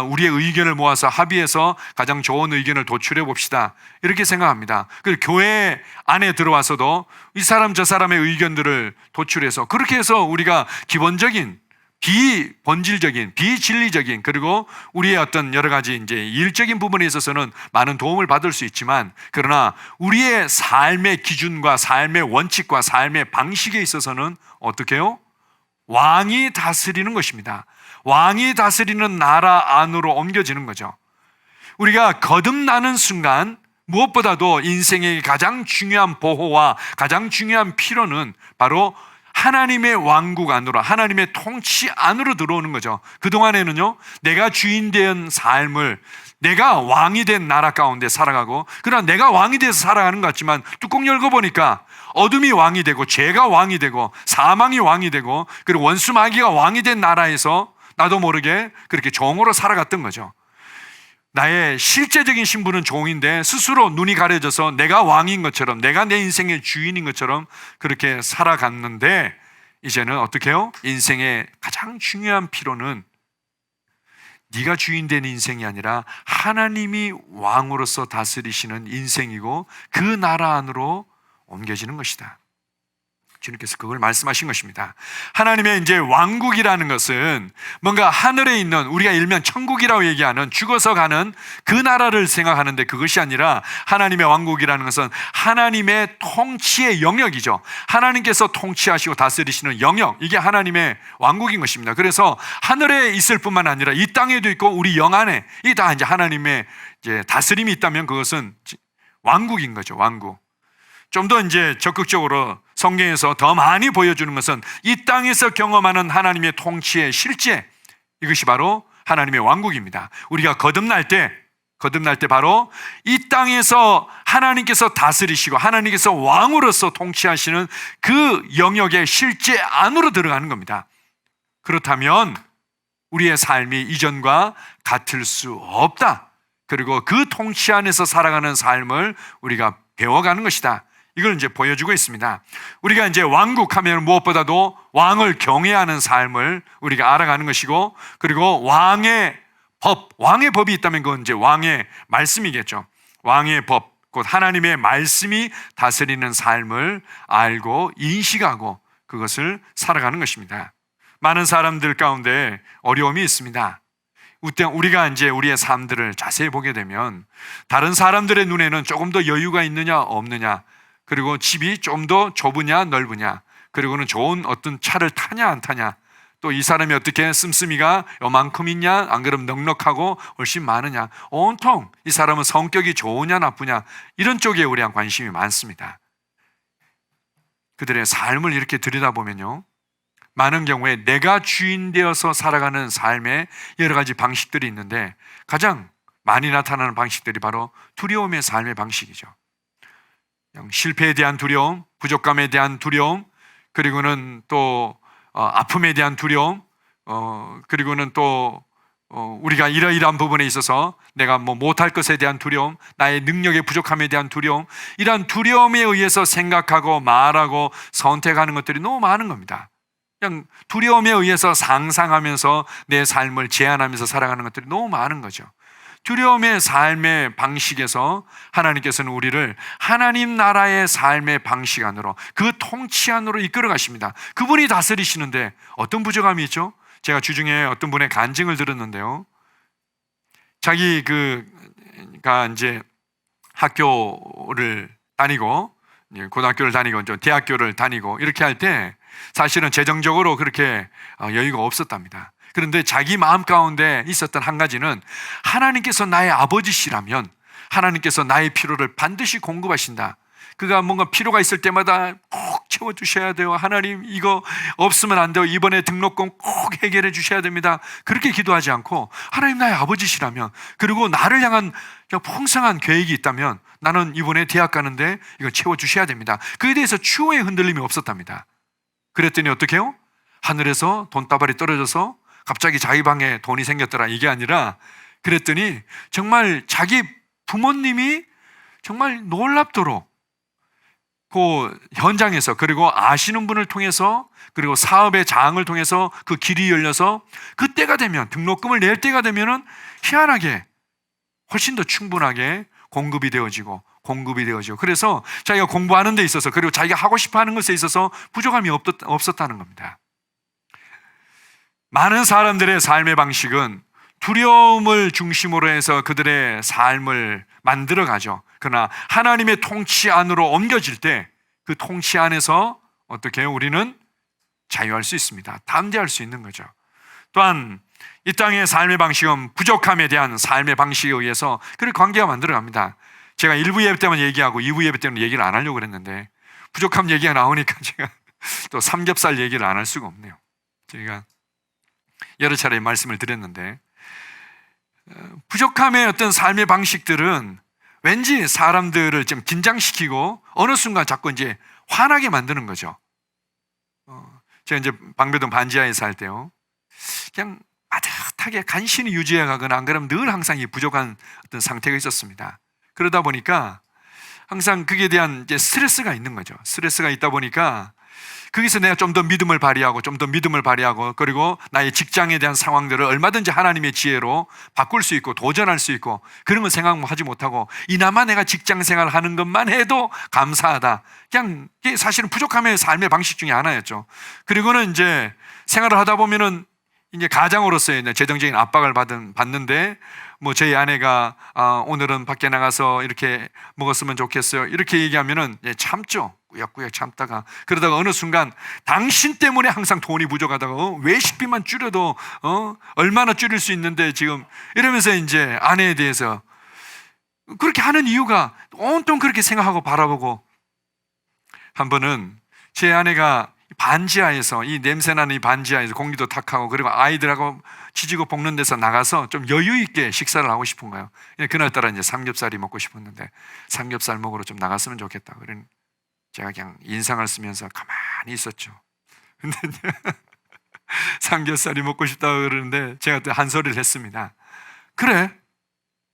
우리의 의견을 모아서 합의해서 가장 좋은 의견을 도출해 봅시다, 이렇게 생각합니다. 그리고 교회 안에 들어와서도 이 사람 저 사람의 의견들을 도출해서 그렇게 해서 우리가 기본적인 비본질적인, 비진리적인, 그리고 우리의 어떤 여러 가지 이제 일적인 부분에 있어서는 많은 도움을 받을 수 있지만, 그러나 우리의 삶의 기준과 삶의 원칙과 삶의 방식에 있어서는 어떻게 해요? 왕이 다스리는 것입니다. 왕이 다스리는 나라 안으로 옮겨지는 거죠. 우리가 거듭나는 순간 무엇보다도 인생의 가장 중요한 보호와 가장 중요한 필요는 바로 하나님의 왕국 안으로, 하나님의 통치 안으로 들어오는 거죠. 그동안에는요, 내가 주인 된 삶을, 내가 왕이 된 나라 가운데 살아가고, 그러나 내가 왕이 돼서 살아가는 것 같지만 뚜껑 열고 보니까 어둠이 왕이 되고 죄가 왕이 되고 사망이 왕이 되고 그리고 원수 마귀가 왕이 된 나라에서 나도 모르게 그렇게 종으로 살아갔던 거죠. 나의 실제적인 신분은 종인데 스스로 눈이 가려져서 내가 왕인 것처럼, 내가 내 인생의 주인인 것처럼 그렇게 살아갔는데, 이제는 어떻게 해요? 인생의 가장 중요한 필요는 네가 주인 된 인생이 아니라 하나님이 왕으로서 다스리시는 인생이고 그 나라 안으로 옮겨지는 것이다. 주님께서 그걸 말씀하신 것입니다. 하나님의 이제 왕국이라는 것은 뭔가 하늘에 있는, 우리가 일면 천국이라고 얘기하는 죽어서 가는 그 나라를 생각하는데, 그것이 아니라 하나님의 왕국이라는 것은 하나님의 통치의 영역이죠. 하나님께서 통치하시고 다스리시는 영역, 이게 하나님의 왕국인 것입니다. 그래서 하늘에 있을 뿐만 아니라 이 땅에도 있고 우리 영 안에, 이 다 이제 하나님의 이제 다스림이 있다면 그것은 왕국인 거죠. 왕국. 좀 더 이제 적극적으로 성경에서 더 많이 보여주는 것은 이 땅에서 경험하는 하나님의 통치의 실제, 이것이 바로 하나님의 왕국입니다. 우리가 거듭날 때 바로 이 땅에서 하나님께서 다스리시고 하나님께서 왕으로서 통치하시는 그 영역의 실제 안으로 들어가는 겁니다. 그렇다면 우리의 삶이 이전과 같을 수 없다. 그리고 그 통치 안에서 살아가는 삶을 우리가 배워가는 것이다. 이걸 이제 보여주고 있습니다. 우리가 이제 왕국하면 무엇보다도 왕을 경외하는 삶을 우리가 알아가는 것이고, 그리고 왕의 법이 있다면 그건 이제 왕의 말씀이겠죠. 왕의 법, 곧 하나님의 말씀이 다스리는 삶을 알고 인식하고 그것을 살아가는 것입니다. 많은 사람들 가운데 어려움이 있습니다. 우리가 이제 우리의 삶들을 자세히 보게 되면 다른 사람들의 눈에는 조금 더 여유가 있느냐 없느냐, 그리고 집이 좀 더 좁으냐 넓으냐, 그리고는 좋은 어떤 차를 타냐 안 타냐, 또 이 사람이 어떻게 씀씀이가 요만큼 있냐, 안 그러면 넉넉하고 훨씬 많으냐, 온통 이 사람은 성격이 좋으냐 나쁘냐, 이런 쪽에 우리한 관심이 많습니다. 그들의 삶을 이렇게 들여다보면요, 많은 경우에 내가 주인 되어서 살아가는 삶의 여러 가지 방식들이 있는데, 가장 많이 나타나는 방식들이 바로 두려움의 삶의 방식이죠. 실패에 대한 두려움, 부족감에 대한 두려움, 그리고는 또 아픔에 대한 두려움, 그리고는 또 우리가 이러이러한 부분에 있어서 내가 뭐 못할 것에 대한 두려움, 나의 능력의 부족함에 대한 두려움, 이러한 두려움에 의해서 생각하고 말하고 선택하는 것들이 너무 많은 겁니다. 그냥 두려움에 의해서 상상하면서 내 삶을 제한하면서 살아가는 것들이 너무 많은 거죠. 두려움의 삶의 방식에서 하나님께서는 우리를 하나님 나라의 삶의 방식 안으로, 그 통치 안으로 이끌어 가십니다. 그분이 다스리시는데 어떤 부족함이 있죠? 제가 주중에 어떤 분의 간증을 들었는데요, 자기가 이제 학교를 다니고 고등학교를 다니고 좀 대학교를 다니고 이렇게 할 때 사실은 재정적으로 그렇게 여유가 없었답니다. 그런데 자기 마음 가운데 있었던 한 가지는 하나님께서 나의 아버지시라면 하나님께서 나의 필요를 반드시 공급하신다. 그가 뭔가 필요가 있을 때마다 꼭 채워주셔야 돼요. 하나님 이거 없으면 안 돼요. 이번에 등록금 꼭 해결해 주셔야 됩니다. 그렇게 기도하지 않고 하나님 나의 아버지시라면, 그리고 나를 향한 풍성한 계획이 있다면 나는 이번에 대학 가는데 이거 채워주셔야 됩니다. 그에 대해서 추호의 흔들림이 없었답니다. 그랬더니 어떻게 해요? 하늘에서 돈다발이 떨어져서 갑자기 자기 방에 돈이 생겼더라, 이게 아니라 그랬더니 정말 자기 부모님이 정말 놀랍도록 그 현장에서, 그리고 아시는 분을 통해서, 그리고 사업의 장을 통해서 그 길이 열려서 그때가 되면, 등록금을 낼 때가 되면은 희한하게 훨씬 더 충분하게 공급이 되어지고 그래서 자기가 공부하는 데 있어서, 그리고 자기가 하고 싶어 하는 것에 있어서 부족함이 없었다는 겁니다. 많은 사람들의 삶의 방식은 두려움을 중심으로 해서 그들의 삶을 만들어 가죠. 그러나 하나님의 통치 안으로 옮겨질 때 그 통치 안에서 어떻게 해요? 우리는 자유할 수 있습니다. 담대할 수 있는 거죠. 또한 이 땅의 삶의 방식은 부족함에 대한 삶의 방식에 의해서 그런 관계가 만들어 갑니다. 제가 1부 예배 때만 얘기하고 2부 예배 때는 얘기를 안 하려고 그랬는데 부족함 얘기가 나오니까 제가 또 삼겹살 얘기를 안 할 수가 없네요. 제가 여러 차례 말씀을 드렸는데, 부족함의 어떤 삶의 방식들은 왠지 사람들을 좀 긴장시키고 어느 순간 자꾸 이제 화나게 만드는 거죠. 제가 이제 방배동 반지하에서 살 때요, 그냥 아득하게 간신히 유지해 가거나 안 그러면 늘 항상 이 부족한 어떤 상태가 있었습니다. 그러다 보니까 항상 그에 대한 이제 스트레스가 있는 거죠. 스트레스가 있다 보니까 거기서 내가 좀 더 믿음을 발휘하고 그리고 나의 직장에 대한 상황들을 얼마든지 하나님의 지혜로 바꿀 수 있고 도전할 수 있고 그런 건 생각하지 못하고 이나마 내가 직장 생활 하는 것만 해도 감사하다. 그냥 이게 사실은 부족함의 삶의 방식 중에 하나였죠. 그리고는 이제 생활을 하다 보면은 이제 가장으로서의 재정적인 압박을 받는데, 뭐 저희 아내가 오늘은 밖에 나가서 이렇게 먹었으면 좋겠어요, 이렇게 얘기하면은 참죠. 꾸역꾸역 참다가, 그러다가 어느 순간 당신 때문에 항상 돈이 부족하다가 외식비만 줄여도 얼마나 줄일 수 있는데 지금, 이러면서 이제 아내에 대해서 그렇게 하는 이유가 온통 그렇게 생각하고 바라보고, 한 번은 제 아내가 반지하에서, 이 냄새나는 이 반지하에서 공기도 탁하고 그리고 아이들하고 지지고 볶는 데서 나가서 좀 여유 있게 식사를 하고 싶은 거예요. 그날따라 이제 삼겹살이 먹고 싶었는데 삼겹살 먹으러 좀 나갔으면 좋겠다. 그러니 제가 그냥 인상을 쓰면서 가만히 있었죠. 근데 삼겹살이 먹고 싶다 그러는데 제가 또 한 소리를 했습니다. 그래,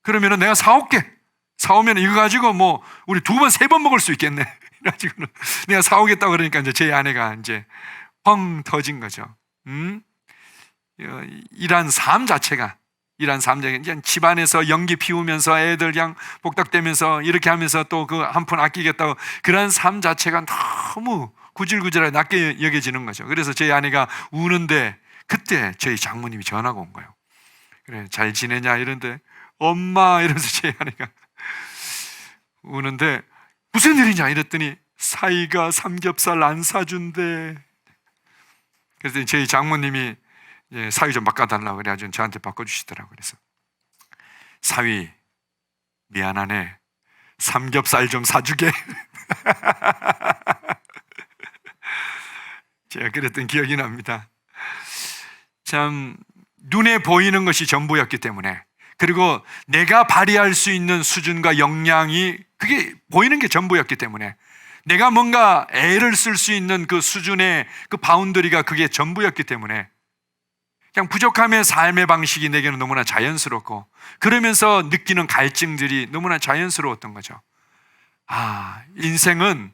그러면은 내가 사올게. 사오면 이거 가지고 뭐 우리 2번, 3번 먹을 수 있겠네. 그래가지고 내가 사오겠다 그러니까 이제 제 아내가 이제 펑 터진 거죠. 이런 삶 자체가 그냥 집안에서 연기 피우면서 애들 그냥 복닥대면서 이렇게 하면서 또 그 한 푼 아끼겠다고, 그런 삶 자체가 너무 구질구질하게 낮게 여겨지는 거죠. 그래서 제 아내가 우는데 그때 저희 장모님이 전화가 온 거예요. 그래, 잘 지내냐 이런데, 엄마 이러면서 제 아내가 우는데 무슨 일이냐 이랬더니 사위가 삼겹살 안 사준대. 그래서 저희 장모님이 사위 좀 바꿔달라고 그래가지고 저한테 바꿔주시더라고요. 그래서 사위 미안하네, 삼겹살 좀 사주게. 제가 그랬던 기억이 납니다. 참 눈에 보이는 것이 전부였기 때문에, 그리고 내가 발휘할 수 있는 수준과 역량이 그게 보이는 게 전부였기 때문에, 내가 뭔가 애를 쓸 수 있는 그 수준의 그 바운더리가 그게 전부였기 때문에 그냥 부족함의 삶의 방식이 내게는 너무나 자연스럽고, 그러면서 느끼는 갈증들이 너무나 자연스러웠던 거죠. 인생은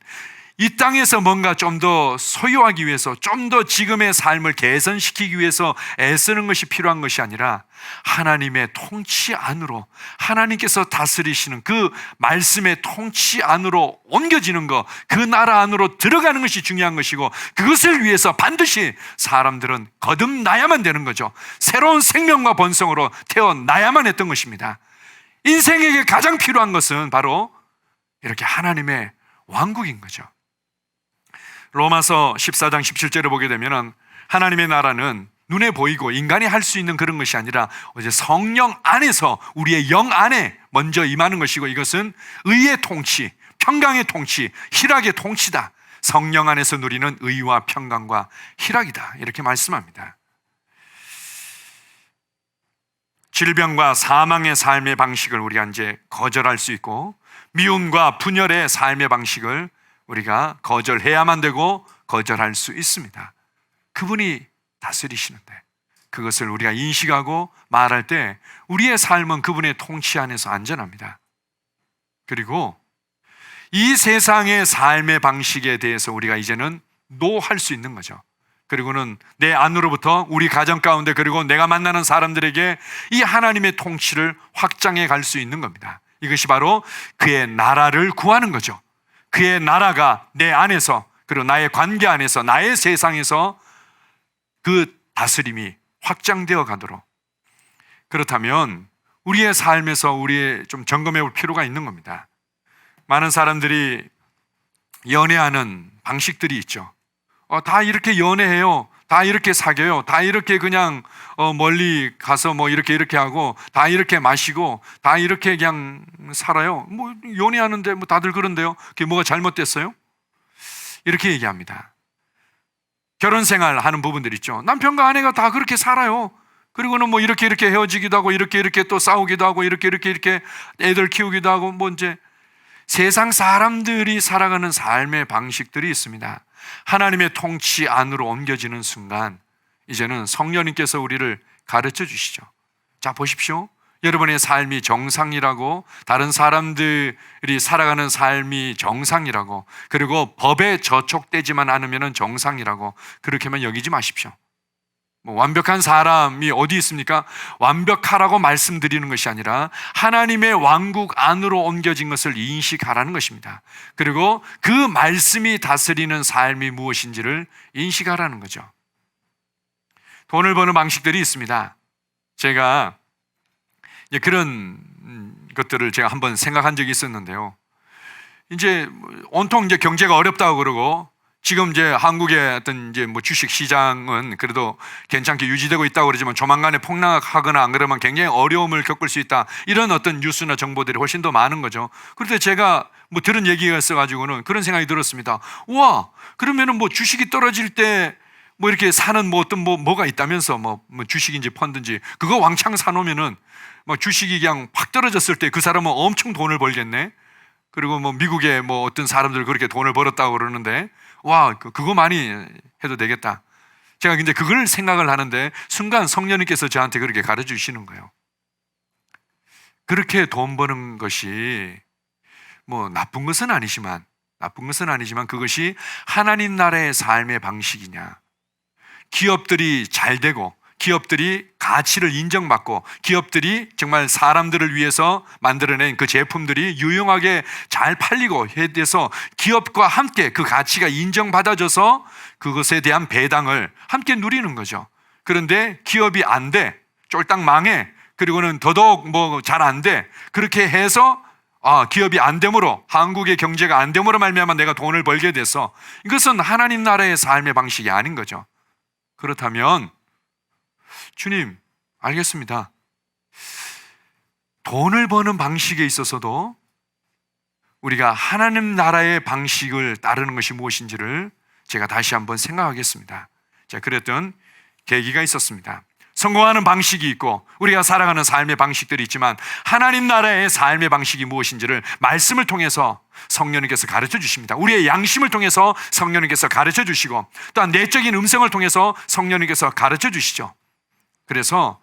이 땅에서 뭔가 좀 더 소유하기 위해서, 좀 더 지금의 삶을 개선시키기 위해서 애쓰는 것이 필요한 것이 아니라 하나님의 통치 안으로, 하나님께서 다스리시는 그 말씀의 통치 안으로 옮겨지는 것, 그 나라 안으로 들어가는 것이 중요한 것이고, 그것을 위해서 반드시 사람들은 거듭나야만 되는 거죠. 새로운 생명과 번성으로 태어나야만 했던 것입니다. 인생에게 가장 필요한 것은 바로 이렇게 하나님의 왕국인 거죠. 로마서 14장 17절을 보게 되면 하나님의 나라는 눈에 보이고 인간이 할 수 있는 그런 것이 아니라 이제 성령 안에서 우리의 영 안에 먼저 임하는 것이고, 이것은 의의 통치, 평강의 통치, 희락의 통치다. 성령 안에서 누리는 의와 평강과 희락이다. 이렇게 말씀합니다. 질병과 사망의 삶의 방식을 우리가 이제 거절할 수 있고, 미움과 분열의 삶의 방식을 우리가 거절해야만 되고 거절할 수 있습니다. 그분이 다스리시는데 그것을 우리가 인식하고 말할 때 우리의 삶은 그분의 통치 안에서 안전합니다. 그리고 이 세상의 삶의 방식에 대해서 우리가 이제는 노할 수 있는 거죠. 그리고는 내 안으로부터 우리 가정 가운데, 그리고 내가 만나는 사람들에게 이 하나님의 통치를 확장해 갈 수 있는 겁니다. 이것이 바로 그의 나라를 구하는 거죠. 그의 나라가 내 안에서, 그리고 나의 관계 안에서, 나의 세상에서 그 다스림이 확장되어 가도록. 그렇다면 우리의 삶에서 우리의 좀 점검해 볼 필요가 있는 겁니다. 많은 사람들이 연애하는 방식들이 있죠. 다 이렇게 연애해요. 다 이렇게 사귀어요. 다 이렇게 그냥 멀리 가서 뭐 이렇게 하고, 다 이렇게 마시고, 다 이렇게 그냥 살아요. 뭐 연애하는데 뭐 다들 그런데요. 그게 뭐가 잘못됐어요? 이렇게 얘기합니다. 결혼 생활 하는 부분들 있죠. 남편과 아내가 다 그렇게 살아요. 그리고는 뭐 이렇게 헤어지기도 하고, 이렇게 또 싸우기도 하고, 이렇게 애들 키우기도 하고, 뭐 이제 세상 사람들이 살아가는 삶의 방식들이 있습니다. 하나님의 통치 안으로 옮겨지는 순간 이제는 성령님께서 우리를 가르쳐 주시죠. 자, 보십시오. 여러분의 삶이 정상이라고, 다른 사람들이 살아가는 삶이 정상이라고, 그리고 법에 저촉되지만 않으면 정상이라고 그렇게만 여기지 마십시오. 뭐 완벽한 사람이 어디 있습니까? 완벽하라고 말씀드리는 것이 아니라 하나님의 왕국 안으로 옮겨진 것을 인식하라는 것입니다. 그리고 그 말씀이 다스리는 삶이 무엇인지를 인식하라는 거죠. 돈을 버는 방식들이 있습니다. 제가 그런 것들을 제가 한번 생각한 적이 있었는데요. 이제 온통 이제 경제가 어렵다고 그러고, 지금 이제 한국의 어떤 이제 뭐 주식 시장은 그래도 괜찮게 유지되고 있다고 그러지만 조만간에 폭락하거나 안 그러면 굉장히 어려움을 겪을 수 있다. 이런 어떤 뉴스나 정보들이 훨씬 더 많은 거죠. 그런데 제가 뭐 들은 얘기가 있어가지고는 그런 생각이 들었습니다. 와, 그러면은 뭐 주식이 떨어질 때 뭐 이렇게 사는 뭐 어떤 뭐가 있다면서 뭐 주식인지 펀드인지 그거 왕창 사놓으면은 뭐 주식이 그냥 확 떨어졌을 때 그 사람은 엄청 돈을 벌겠네. 그리고 뭐 미국에 뭐 어떤 사람들 그렇게 돈을 벌었다고 그러는데, 와, 그거 많이 해도 되겠다. 제가 이제 그걸 생각을 하는데 순간 성령님께서 저한테 그렇게 가르쳐 주시는 거예요. 그렇게 돈 버는 것이 뭐 나쁜 것은 아니지만 그것이 하나님 나라의 삶의 방식이냐. 기업들이 잘 되고, 기업들이 가치를 인정받고, 기업들이 정말 사람들을 위해서 만들어낸 그 제품들이 유용하게 잘 팔리고 해서 기업과 함께 그 가치가 인정받아져서 그것에 대한 배당을 함께 누리는 거죠. 그런데 기업이 안 돼, 쫄딱 망해, 그리고는 더더욱 뭐 잘 안 돼, 그렇게 해서 기업이 안 됨으로, 한국의 경제가 안 됨으로 말미암아 내가 돈을 벌게 돼서, 이것은 하나님 나라의 삶의 방식이 아닌 거죠. 그렇다면 주님, 알겠습니다. 돈을 버는 방식에 있어서도 우리가 하나님 나라의 방식을 따르는 것이 무엇인지를 제가 다시 한번 생각하겠습니다. 자, 그랬던 계기가 있었습니다. 성공하는 방식이 있고 우리가 살아가는 삶의 방식들이 있지만 하나님 나라의 삶의 방식이 무엇인지를 말씀을 통해서 성령님께서 가르쳐 주십니다. 우리의 양심을 통해서 성령님께서 가르쳐 주시고, 또한 내적인 음성을 통해서 성령님께서 가르쳐 주시죠. 그래서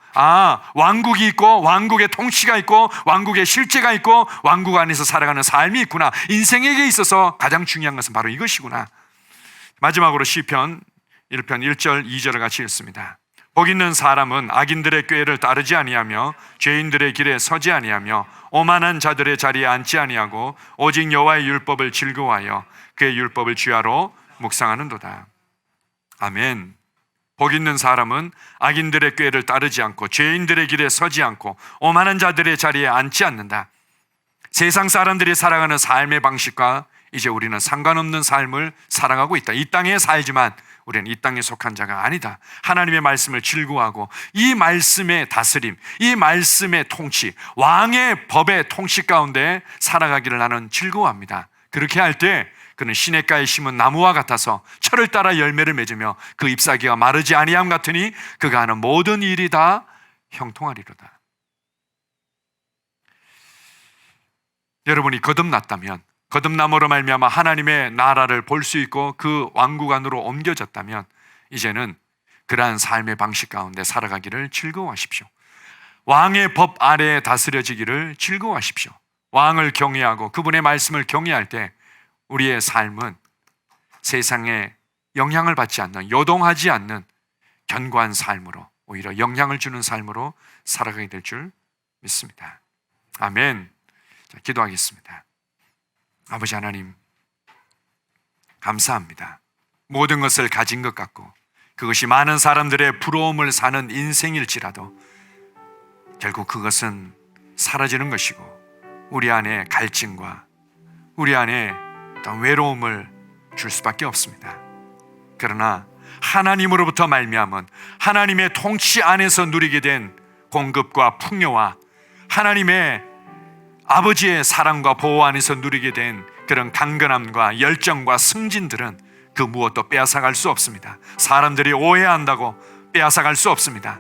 왕국이 있고, 왕국의 통치가 있고, 왕국의 실제가 있고, 왕국 안에서 살아가는 삶이 있구나. 인생에게 있어서 가장 중요한 것은 바로 이것이구나. 마지막으로 시편 1편 1절 2절을 같이 읽습니다. 복 있는 사람은 악인들의 꾀를 따르지 아니하며 죄인들의 길에 서지 아니하며 오만한 자들의 자리에 앉지 아니하고 오직 여호와의 율법을 즐거워하여 그의 율법을 주야로 묵상하는도다. 아멘. 복 있는 사람은 악인들의 꾀를 따르지 않고 죄인들의 길에 서지 않고 오만한 자들의 자리에 앉지 않는다. 세상 사람들이 살아가는 삶의 방식과 이제 우리는 상관없는 삶을 살아가고 있다. 이 땅에 살지만 우리는 이 땅에 속한 자가 아니다. 하나님의 말씀을 즐거워하고 이 말씀의 다스림, 이 말씀의 통치, 왕의 법의 통치 가운데 살아가기를 나는 즐거워합니다. 그렇게 할 때 그는 시냇가에 심은 나무와 같아서 철을 따라 열매를 맺으며 그 잎사귀가 마르지 아니함 같으니 그가 하는 모든 일이 다 형통하리로다. 여러분이 거듭났다면, 거듭남으로 말미암아 하나님의 나라를 볼 수 있고 그 왕국 안으로 옮겨졌다면 이제는 그러한 삶의 방식 가운데 살아가기를 즐거워하십시오. 왕의 법 아래에 다스려지기를 즐거워하십시오. 왕을 경외하고 그분의 말씀을 경외할 때 우리의 삶은 세상에 영향을 받지 않는, 요동하지 않는 견고한 삶으로, 오히려 영향을 주는 삶으로 살아가게 될 줄 믿습니다. 아멘. 자, 기도하겠습니다. 아버지 하나님, 감사합니다. 모든 것을 가진 것 같고 그것이 많은 사람들의 부러움을 사는 인생일지라도 결국 그것은 사라지는 것이고 우리 안에 갈증과 우리 안에 어떤 외로움을 줄 수밖에 없습니다. 그러나 하나님으로부터 말미암은 하나님의 통치 안에서 누리게 된 공급과 풍요와 하나님의 아버지의 사랑과 보호 안에서 누리게 된 그런 강건함과 열정과 승진들은 그 무엇도 빼앗아갈 수 없습니다. 사람들이 오해한다고 빼앗아갈 수 없습니다.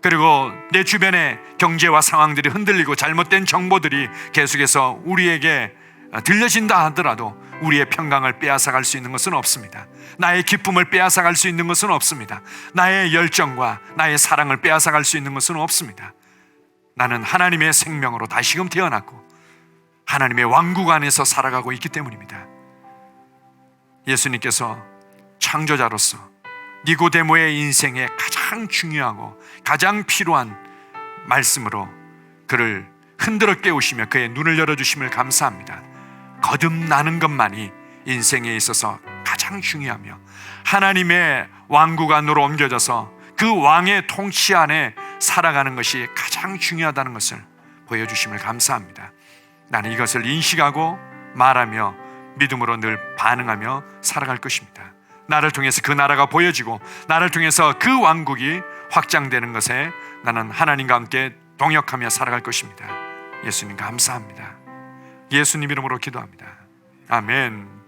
그리고 내 주변의 경제와 상황들이 흔들리고 잘못된 정보들이 계속해서 우리에게 들려진다 하더라도 우리의 평강을 빼앗아갈 수 있는 것은 없습니다. 나의 기쁨을 빼앗아갈 수 있는 것은 없습니다. 나의 열정과 나의 사랑을 빼앗아갈 수 있는 것은 없습니다. 나는 하나님의 생명으로 다시금 태어났고 하나님의 왕국 안에서 살아가고 있기 때문입니다. 예수님께서 창조자로서 니고데모의 인생에 가장 중요하고 가장 필요한 말씀으로 그를 흔들어 깨우시며 그의 눈을 열어주심을 감사합니다. 거듭나는 것만이 인생에 있어서 가장 중요하며 하나님의 왕국 안으로 옮겨져서 그 왕의 통치 안에 살아가는 것이 가장 중요하다는 것을 보여주심을 감사합니다. 나는 이것을 인식하고 말하며 믿음으로 늘 반응하며 살아갈 것입니다. 나를 통해서 그 나라가 보여지고 나를 통해서 그 왕국이 확장되는 것에 나는 하나님과 함께 동역하며 살아갈 것입니다. 예수님 감사합니다. 예수님 이름으로 기도합니다. 아멘.